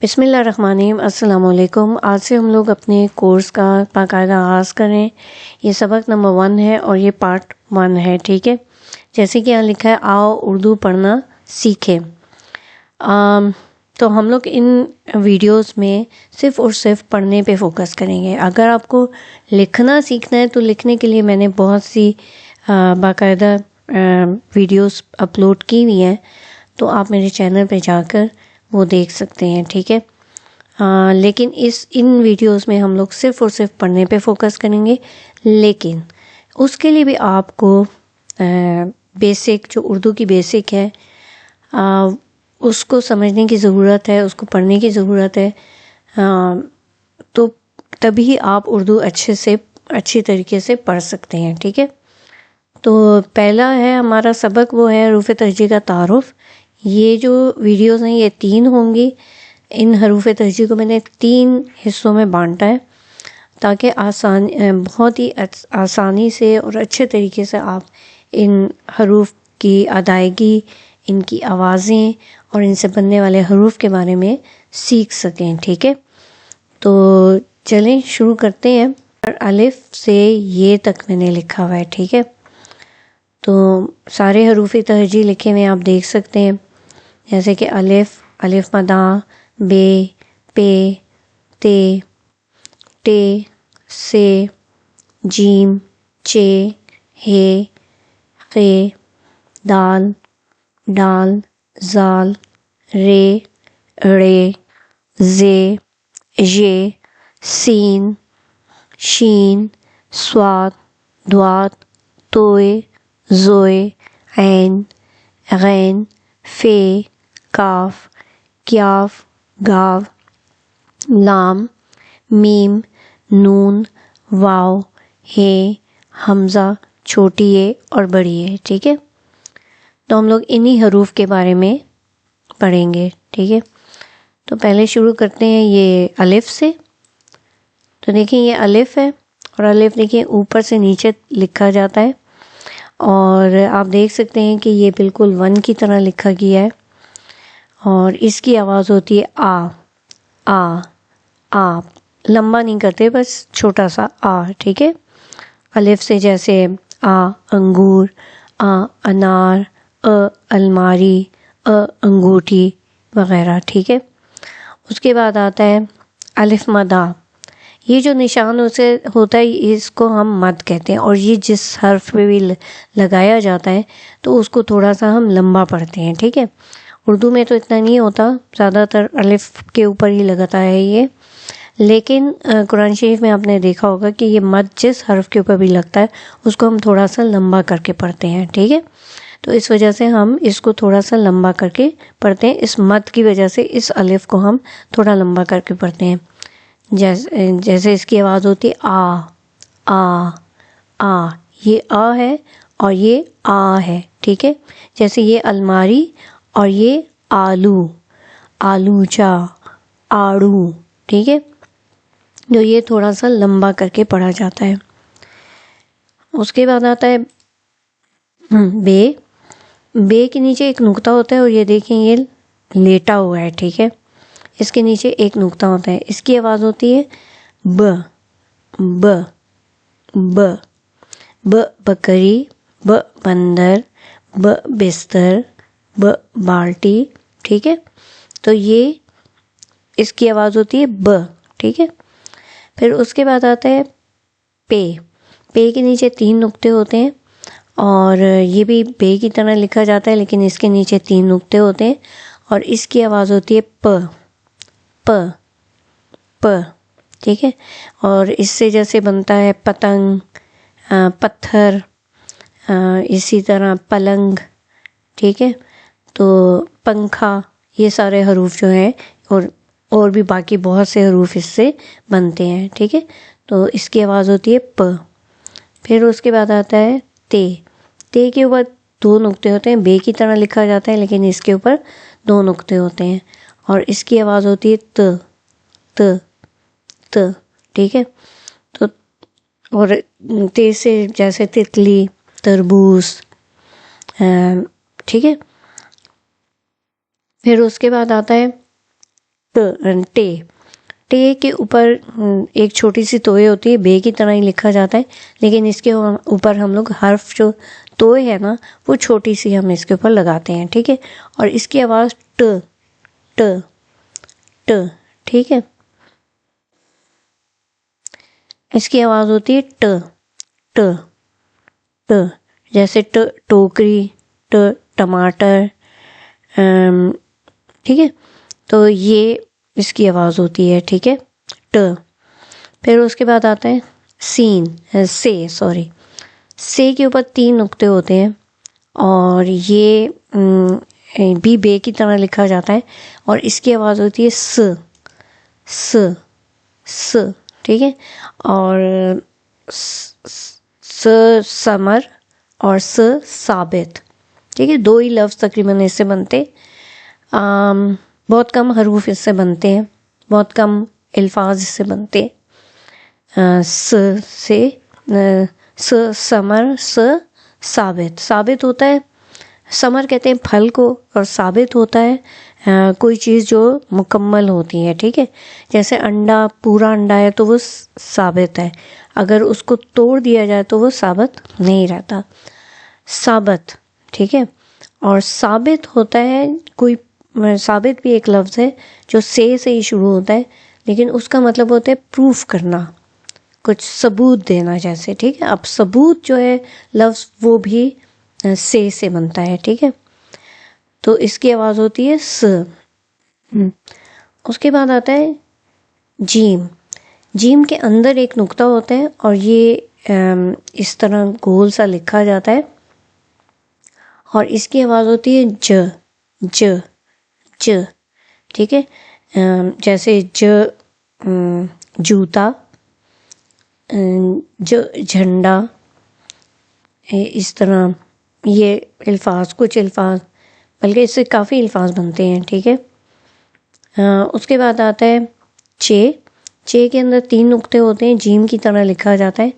بسم اللہ الرحمن الرحیم۔ السلام علیکم۔ آج سے ہم لوگ اپنے کورس کا باقاعدہ آغاز کریں۔ یہ سبق نمبر 1 ہے اور یہ پارٹ 1 ہے، ٹھیک ہے۔ جیسے کہ یہاں لکھا ہے آؤ اردو پڑھنا سیکھیں۔ تو ہم لوگ ان ویڈیوز میں صرف اور صرف پڑھنے پہ فوکس کریں گے۔ اگر آپ کو لکھنا سیکھنا ہے تو لکھنے کے لیے میں نے بہت سی باقاعدہ ویڈیوز اپلوڈ کی ہوئی ہیں، تو آپ میرے چینل پہ جا کر وہ دیکھ سکتے ہیں، ٹھیک ہے۔ لیکن ان ویڈیوز میں ہم لوگ صرف اور صرف پڑھنے پہ فوکس کریں گے، لیکن اس کے لیے بھی آپ کو بیسک جو اردو کی بیسک ہے اس کو سمجھنے کی ضرورت ہے، اس کو پڑھنے کی ضرورت ہے، تو تبھی آپ اردو اچھی طریقے سے پڑھ سکتے ہیں، ٹھیک ہے۔ تو پہلا ہے ہمارا سبق، وہ ہے حروف تہجی کا تعارف۔ یہ جو ویڈیوز ہیں یہ 3 ہوں گی۔ ان حروف تہجی کو میں نے 3 حصوں میں بانٹا ہے تاکہ بہت ہی آسانی سے اور اچھے طریقے سے آپ ان حروف کی ادائیگی، ان کی آوازیں اور ان سے بننے والے حروف کے بارے میں سیکھ سکیں، ٹھیک ہے۔ تو چلیں شروع کرتے ہیں۔ الف سے یہ تک میں نے لکھا ہوا ہے، ٹھیک ہے۔ تو سارے حروف تہجی لکھے ہوئے آپ دیکھ سکتے ہیں، جیسے کہ الف مدہ، بے، پے، تے، ٹے، سے، جیم، چے، ہے، قے، دال، ڈال، زال، رے، ڑے، زے، ژے، سین، شین، صاد، ضاد، طوئے، زوئے، عین، غین، فے، کاف، کیاف، گاو، لام، میم، نون، واو، ہے، حمزہ، چھوٹی اے اور بڑی اے، ٹھیک ہے۔ تو ہم لوگ انہی حروف کے بارے میں پڑھیں گے، ٹھیک ہے۔ تو پہلے شروع کرتے ہیں یہ الف سے۔ تو دیکھیں یہ الف ہے، اور الف دیکھیں اوپر سے نیچے لکھا جاتا ہے، اور آپ دیکھ سکتے ہیں کہ یہ بالکل 1 کی طرح لکھا گیا ہے، اور اس کی آواز ہوتی ہے آ لمبا نہیں کرتے، بس چھوٹا سا آ، ٹھیک ہے۔ الف سے جیسے انگور، انار، الماری، انگوٹھی وغیرہ، ٹھیک ہے۔ اس کے بعد آتا ہے الف مدہ۔ یہ جو نشان اسے ہوتا ہے اس کو ہم مد کہتے ہیں، اور یہ جس حرف پہ بھی لگایا جاتا ہے تو اس کو تھوڑا سا ہم لمبا پڑھتے ہیں، ٹھیک ہے۔ اردو میں تو اتنا نہیں ہوتا، زیادہ تر الف کے اوپر ہی لگتا ہے یہ، لیکن قرآن شریف میں آپ نے دیکھا ہوگا کہ یہ مد جس حرف کے اوپر بھی لگتا ہے اس کو ہم تھوڑا سا لمبا کر کے پڑھتے ہیں، ٹھیک ہے۔ تو اس وجہ سے ہم اس کو تھوڑا سا لمبا کر کے پڑھتے ہیں، اس مد کی وجہ سے اس الف کو ہم تھوڑا لمبا کر کے پڑھتے ہیں۔ جیسے اس کی آواز ہوتی ہے آ، یہ آ ہے اور یہ آ ہے، ٹھیک ہے۔ جیسے یہ الماری اور یہ آلوچا، آڑو، ٹھیک ہے۔ جو یہ تھوڑا سا لمبا کر کے پڑھا جاتا ہے۔ اس کے بعد آتا ہے بے کے نیچے ایک نقطہ ہوتا ہے، اور یہ دیکھیں یہ لیٹا ہوا ہے، ٹھیک ہے۔ اس کے نیچے ایک نقطہ ہوتا ہے، اس کی آواز ہوتی ہے بکری، بندر، بستر، بالٹی، ٹھیک ہے۔ تو یہ اس کی آواز ہوتی ہے ٹھیک ہے۔ پھر اس کے بعد آتا ہے پے کے نیچے 3 نقطے ہوتے ہیں، اور یہ بھی بے کی طرح لکھا جاتا ہے، لیکن اس کے نیچے 3 نقطے ہوتے ہیں، اور اس کی آواز ہوتی ہے پ، ٹھیک ہے۔ اور اس سے جیسے بنتا ہے پتنگ، پتھر، اسی طرح پلنگ، ٹھیک ہے۔ تو پنکھا، یہ سارے حروف جو ہیں اور بھی باقی بہت سے حروف اس سے بنتے ہیں، ٹھیک ہے۔ تو اس کی آواز ہوتی ہے پ۔ پھر اس کے بعد آتا ہے تے کے اوپر 2 نقطے ہوتے ہیں، بے کی طرح لکھا جاتا ہے لیکن اس کے اوپر 2 نقطے ہوتے ہیں، اور اس کی آواز ہوتی ہے ت، ٹھیک ہے۔ تو اور تے سے جیسے تتلی، تربوز، ٹھیک ہے۔ پھر اس کے بعد آتا ہے ٹے، ٹے کے اوپر ایک چھوٹی سی توئے ہوتی ہے، بے کی طرح ہی لکھا جاتا ہے، لیکن اس کے اوپر ہم لوگ حرف جو توئے ہے نا وہ چھوٹی سی ہم اس کے اوپر لگاتے ہیں، ٹھیک ہے، اور اس کی آواز ٹ ٹ ٹ، ٹھیک ہے، اس کی آواز ہوتی ہے ٹ ٹ ٹ، جیسے ٹوکری، ٹماٹر، ٹھیک ہے، تو یہ اس کی آواز ہوتی ہے، ٹھیک ہے، ٹ۔ پھر اس کے بعد آتا ہے سین، سے کے اوپر 3 نقطے ہوتے ہیں اور یہ بھی بے کی طرح لکھا جاتا ہے، اور اس کی آواز ہوتی ہے س، ٹھیک ہے، اور سمر اور ثابت، ٹھیک ہے، 2 ہی لفظ تقریباً اس سے بنتے، بہت کم حروف اس سے بنتے ہیں، بہت کم الفاظ اس سے بنتے، سمر ثابت ہوتا ہے، ثمر کہتے ہیں پھل کو، اور ثابت ہوتا ہے کوئی چیز جو مکمل ہوتی ہے، ٹھیک ہے، جیسے انڈا، پورا انڈا ہے تو وہ ثابت ہے، اگر اس کو توڑ دیا جائے تو وہ ثابت نہیں رہتا، ثابت، ٹھیک ہے، اور ثابت ہوتا ہے کوئی، ثابت بھی ایک لفظ ہے جو سے ہی شروع ہوتا ہے، لیکن اس کا مطلب ہوتا ہے پروف کرنا، کچھ ثبوت دینا جیسے، ٹھیک ہے، اب ثبوت جو ہے لفظ وہ بھی سے بنتا ہے، ٹھیک ہے، تو اس کی آواز ہوتی ہے س۔ اس کے بعد آتا ہے جیم کے اندر ایک نقطہ ہوتا ہے اور یہ اس طرح گول سا لکھا جاتا ہے، اور اس کی آواز ہوتی ہے ج، ٹھیک ہے، جیسے جوتا، جھنڈا، اس طرح یہ الفاظ، کچھ الفاظ، بلکہ اس سے کافی الفاظ بنتے ہیں، ٹھیک ہے۔ اس کے بعد آتا ہے چے کے اندر 3 نقطے ہوتے ہیں، جیم کی طرح لکھا جاتا ہے،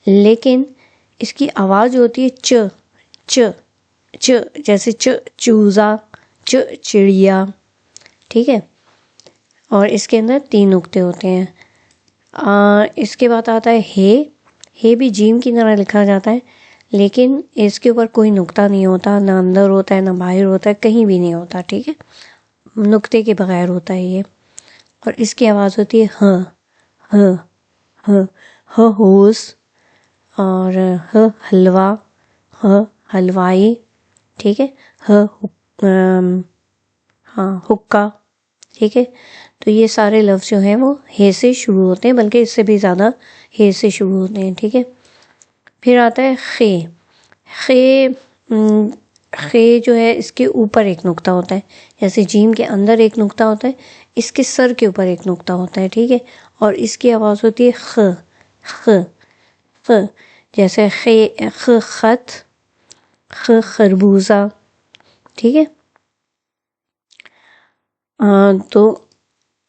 لیکن اس کی آواز ہوتی ہے چ، جیسے چوزا، چڑیا، ٹھیک ہے، اور اس کے اندر 3 نقطے ہوتے ہیں۔ اس کے بعد آتا ہے ہے بھی جیم کی طرح لکھا جاتا ہے، لیکن اس کے اوپر کوئی نقطہ نہیں ہوتا، نہ اندر ہوتا ہے نہ باہر ہوتا ہے، کہیں بھی نہیں ہوتا، ٹھیک ہے، نقطے کے بغیر ہوتا ہے یہ، اور اس کی آواز ہوتی ہے ہوس، اور حلوہ، حلوائی، ٹھیک ہے، حکا، ٹھیک ہے، تو یہ سارے لفظ جو ہیں وہ ہے سے شروع ہوتے ہیں، بلکہ اس سے بھی زیادہ ہے سے شروع ہوتے ہیں، ٹھیک ہے۔ پھر آتا ہے خے جو ہے اس کے اوپر ایک نقطہ ہوتا ہے، جیسے جیم کے اندر ایک نقطہ ہوتا ہے، اس کے سر کے اوپر ایک نقطہ ہوتا ہے، ٹھیک ہے، اور اس کی آواز ہوتی ہے خ، جیسے خط، خربوزہ، ٹھیک ہے۔ تو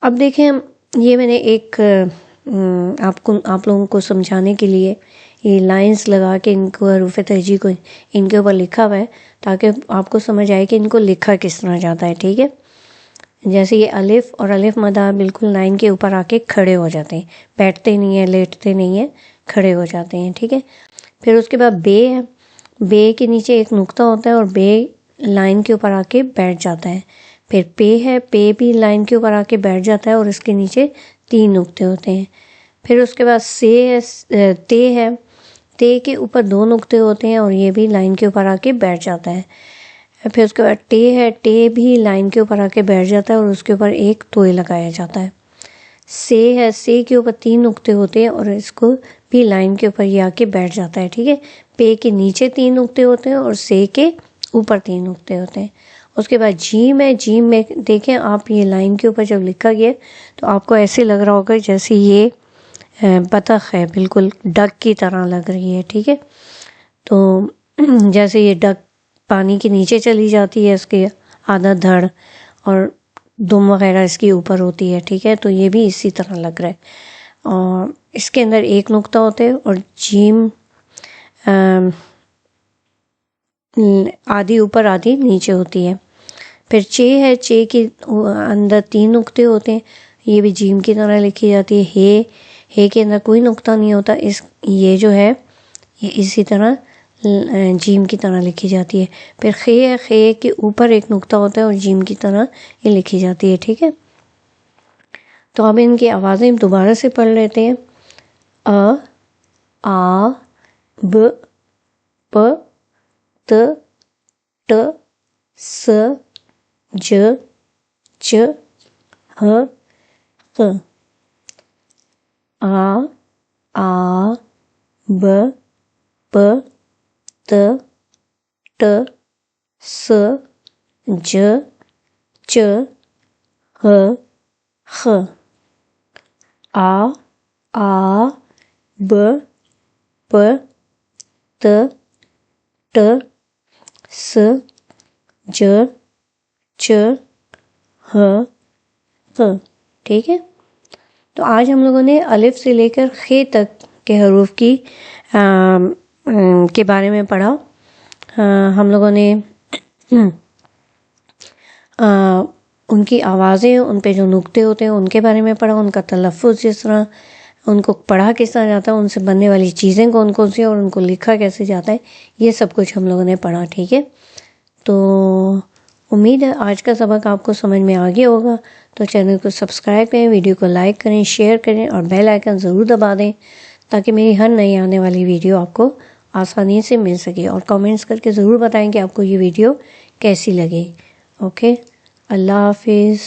اب دیکھیں، یہ میں نے ایک آپ لوگوں کو سمجھانے کے لیے یہ لائنز لگا کے ان کو حروف تہجی کو ان کے اوپر لکھا ہوا ہے، تاکہ آپ کو سمجھ آئے کہ ان کو لکھا کس طرح جاتا ہے، ٹھیک ہے۔ جیسے یہ الف اور الف مدہ بالکل لائن کے اوپر آ کے کھڑے ہو جاتے ہیں، بیٹھتے نہیں ہیں، لیٹتے نہیں ہیں، کھڑے ہو جاتے ہیں، ٹھیک ہے۔ پھر اس کے بعد بے ہے، بے کے نیچے ایک نقطہ ہوتا ہے اور بے لائن کے اوپر آ کے بیٹھ جاتا ہے۔ پھر پے ہے، پے بھی لائن کے اوپر آ کے بیٹھ جاتا ہے اور اس کے نیچے 3 نقطے ہوتے ہیں۔ پھر اس کے بعد سے ہے، تے کے اوپر 2 نقطے ہوتے ہیں اور یہ بھی لائن کے اوپر آ کے بیٹھ جاتا ہے۔ پھر اس کے بعد ٹے ہے، ٹے بھی لائن کے اوپر آ کے بیٹھ جاتا ہے اور اس کے اوپر ایک توئے لگایا جاتا ہے۔ سے ہے، سے کے اوپر 3 نقطے ہوتے ہیں اور اس کو بھی لائن کے اوپر یہ آ کے بیٹھ جاتا ہے، ٹھیک ہے۔ پے کے نیچے 3 نقطے ہوتے ہیں اور سے کے اوپر 3 نقطے ہوتے ہیں۔ اس کے بعد جیم ہے، جیم میں دیکھیں آپ، یہ لائن کے اوپر جب لکھا گیا تو آپ کو ایسے لگ رہا ہوگا جیسے یہ بطخ ہے، بالکل ڈک کی طرح لگ رہی ہے، ٹھیک ہے۔ تو جیسے یہ ڈک پانی کے نیچے چلی جاتی ہے، اس کے آدھا دھڑ اور دم وغیرہ اس کی اوپر ہوتی ہے، ٹھیک ہے، تو یہ بھی اسی طرح لگ رہا ہے، اور اس کے اندر ایک نقطہ ہوتا ہے، اور جیم آدھی اوپر آدھی نیچے ہوتی ہے۔ پھر چے ہے، چے کے اندر 3 نقطے ہوتے ہیں، یہ بھی جیم کی طرح لکھی جاتی ہے۔ ہے کے اندر کوئی نقطہ نہیں ہوتا، یہ جو ہے یہ اسی طرح جیم کی طرح لکھی جاتی ہے۔ پھر خے ہے، خے کے اوپر ایک نقطہ ہوتا ہے اور جیم کی طرح یہ لکھی جاتی ہے، ٹھیک ہے۔ تو اب ان کی آوازیں دوبارہ سے پڑھ لیتے ہیں۔ آ ب پ ت ٹ س ج چ ہ ق۔ آ ب پ ت ٹ س ج چ ہ خ۔ آ ب پ ت ٹ س ج چ ہ ق، ٹھیک ہے۔ تو آج ہم لوگوں نے الف سے لے کر خے تک کے حروف کے بارے میں پڑھا۔ ہم لوگوں نے ان کی آوازیں، ان پہ جو نقطے ہوتے ہیں ان کے بارے میں پڑھا، ان کا تلفظ جس طرح، ان کو پڑھا کس طرح جاتا ہے، ان سے بننے والی چیزیں کون کون سی اور ان کو لکھا کیسے جاتا ہے، یہ سب کچھ ہم لوگوں نے پڑھا، ٹھیک ہے۔ تو امید ہے آج کا سبق آپ کو سمجھ میں آ گیا ہوگا۔ تو چینل کو سبسکرائب کریں، ویڈیو کو لائک کریں، شیئر کریں اور بیل آئیکن ضرور دبا دیں تاکہ میری ہر نئی آنے والی ویڈیو آپ کو آسانی سے مل سکے، اور کامنٹس کر کے ضرور بتائیں کہ آپ کو یہ ویڈیو کیسی لگے۔ اوکے، اللہ حافظ۔